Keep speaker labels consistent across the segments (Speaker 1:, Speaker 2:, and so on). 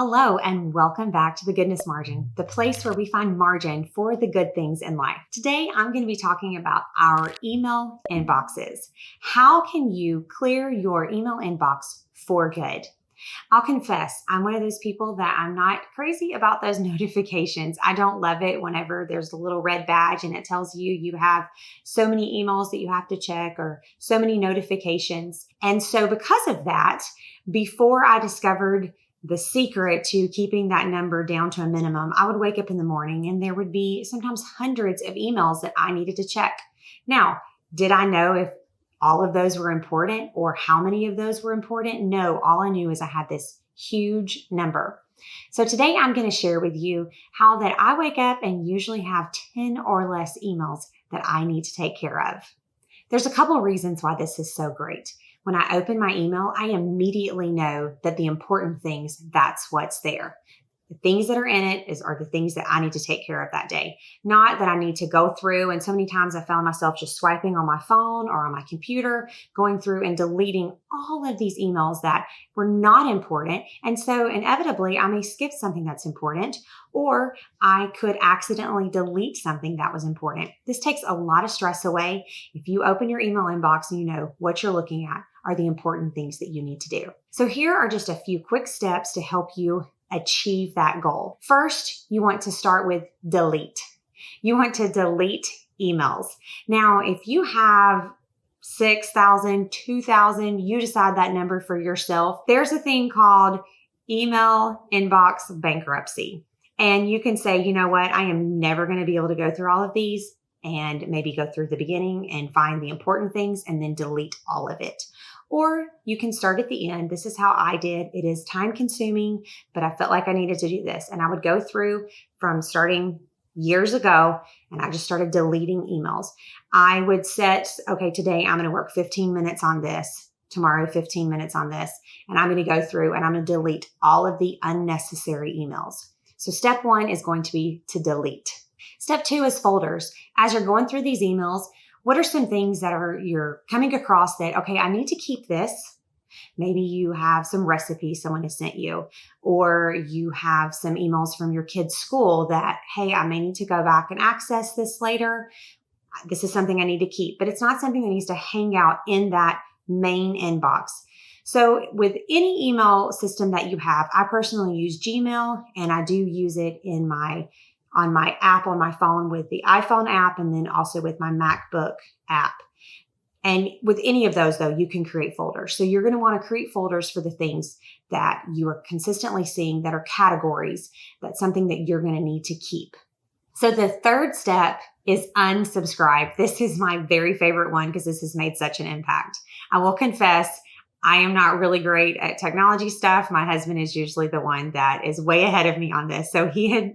Speaker 1: Hello, and welcome back to the Goodness Margin, the place where we find margin for the good things in life. Today, I'm going to be talking about our email inboxes. How can you clear your email inbox for good? I'll confess, I'm one of those people that I'm not crazy about those notifications. I don't love it whenever there's a little red badge and it tells you you have so many emails that you have to check or so many notifications. And so because of that, before I discovered the secret to keeping that number down to a minimum, I would wake up in the morning and there would be sometimes hundreds of emails that I needed to check. Now, did I know if all of those were important or how many of those were important? No, all I knew is I had this huge number. So today I'm going to share with you how that I wake up and usually have 10 or less emails that I need to take care of. There's a couple of reasons why this is so great. When I open my email, I immediately know that the important things, that's what's there. The things that are in it are the things that I need to take care of that day. Not that I need to go through. And so many times I found myself just swiping on my phone or on my computer, going through and deleting all of these emails that were not important. And so inevitably, I may skip something that's important, or I could accidentally delete something that was important. This takes a lot of stress away. If you open your email inbox and you know what you're looking at are the important things that you need to do. So here are just a few quick steps to help you achieve that goal. First, you want to start with delete. You want to delete emails. Now, if you have 6,000, 2,000, you decide that number for yourself. There's a thing called email inbox bankruptcy. And you can say, you know what, I am never going to be able to go through all of these, and maybe go through the beginning and find the important things and then delete all of it. Or you can start at the end. This is how I did. It is time consuming, but I felt like I needed to do this. And I would go through from starting years ago, and I just started deleting emails. I would set, okay, today I'm going to work 15 minutes on this, tomorrow 15 minutes on this, and I'm going to go through and I'm going to delete all of the unnecessary emails. So step one is going to be to delete. Step two is folders. As you're going through these emails, what are some things that you're coming across that, okay, I need to keep this. Maybe you have some recipes someone has sent you, or you have some emails from your kid's school that, hey, I may need to go back and access this later. This is something I need to keep, but it's not something that needs to hang out in that main inbox. So with any email system that you have, I personally use Gmail, and I do use it on my app on my phone with the iPhone app, and then also with my MacBook app. And with any of those, though, you can create folders. So you're going to want to create folders for the things that you are consistently seeing that are categories. That's something that you're going to need to keep. So the third step is unsubscribe. This is my very favorite one because this has made such an impact. I will confess, I am not really great at technology stuff. My husband is usually the one that is way ahead of me on this. So he had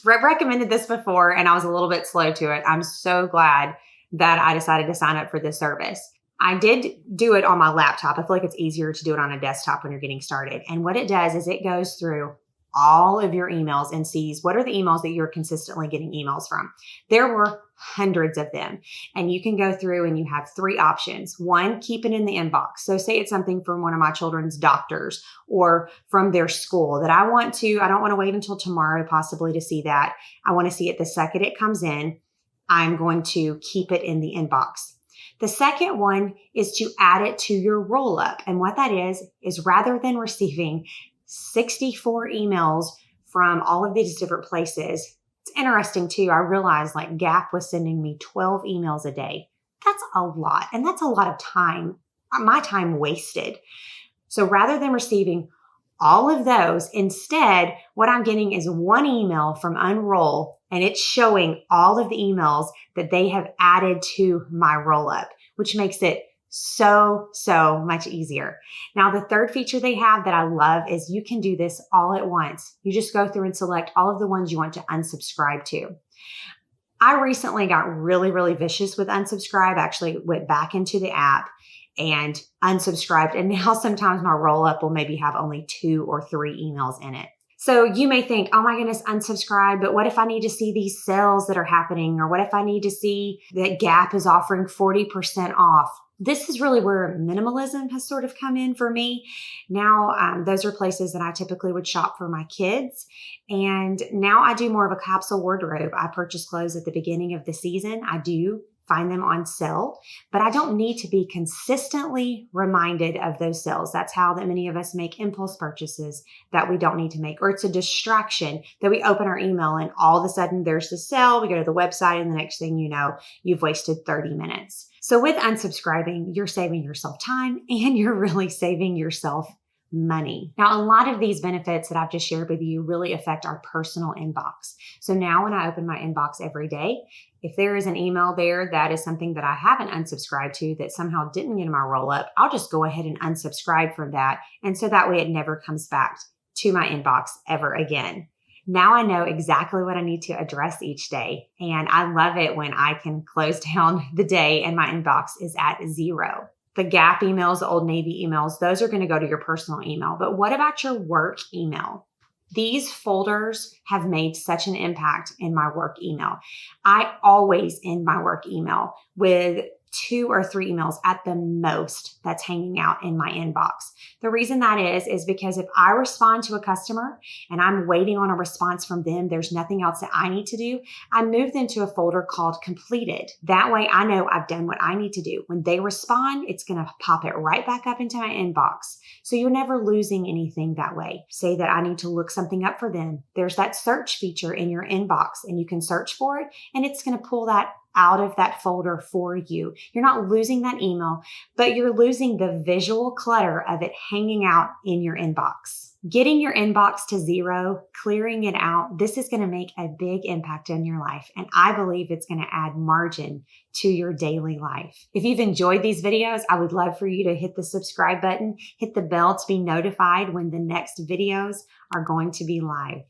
Speaker 1: recommended this before, and I was a little bit slow to it. I'm so glad that I decided to sign up for this service. I did do it on my laptop. I feel like it's easier to do it on a desktop when you're getting started. And what it does is it goes through all of your emails and sees what are the emails that you're consistently getting emails from. There were hundreds of them. And you can go through and you have three options. One, keep it in the inbox. So say it's something from one of my children's doctors or from their school that I don't want to wait until tomorrow possibly to see that. I want to see it the second it comes in. I'm going to keep it in the inbox. The second one is to add it to your roll up. And what that is rather than receiving 64 emails from all of these different places. It's interesting too. I realized like Gap was sending me 12 emails a day. That's a lot. And that's a lot of time, my time wasted. So rather than receiving all of those, instead, what I'm getting is one email from Unroll, and it's showing all of the emails that they have added to my roll up, which makes it so much easier. Now, the third feature they have that I love is you can do this all at once. You just go through and select all of the ones you want to unsubscribe to. I recently got really vicious with unsubscribe. Actually went back into the app and unsubscribed. And now sometimes my roll up will maybe have only 2 or 3 emails in it. So you may think, oh my goodness, unsubscribe, but what if I need to see these sales that are happening? Or what if I need to see that Gap is offering 40% off? This is really where minimalism has sort of come in for me. Now, those are places that I typically would shop for my kids. And now I do more of a capsule wardrobe. I purchase clothes at the beginning of the season. I do find them on sale, but I don't need to be consistently reminded of those sales. That's how that many of us make impulse purchases that we don't need to make, or it's a distraction that we open our email and all of a sudden there's the sale. We go to the website and the next thing you know, you've wasted 30 minutes. So with unsubscribing, you're saving yourself time and you're really saving yourself money. Now, a lot of these benefits that I've just shared with you really affect our personal inbox. So now when I open my inbox every day, if there is an email there that is something that I haven't unsubscribed to that somehow didn't get in my roll up, I'll just go ahead and unsubscribe from that. And so that way it never comes back to my inbox ever again. Now I know exactly what I need to address each day. And I love it when I can close down the day and my inbox is at 0. The Gap emails, the Old Navy emails, those are going to go to your personal email. But what about your work email? These folders have made such an impact in my work email. I always end my work email with 2 or 3 emails at the most that's hanging out in my inbox. The reason that is because if I respond to a customer and I'm waiting on a response from them, there's nothing else that I need to do, I move them to a folder called completed. That way I know I've done what I need to do. When they respond, it's going to pop it right back up into my inbox. So you're never losing anything that way. Say that I need to look something up for them. There's that search feature in your inbox and you can search for it and it's going to pull that out of that folder for you. You're not losing that email, but you're losing the visual clutter of it hanging out in your inbox. Getting your inbox to 0, clearing it out, this is going to make a big impact in your life. And I believe it's going to add margin to your daily life. If you've enjoyed these videos, I would love for you to hit the subscribe button, hit the bell to be notified when the next videos are going to be live.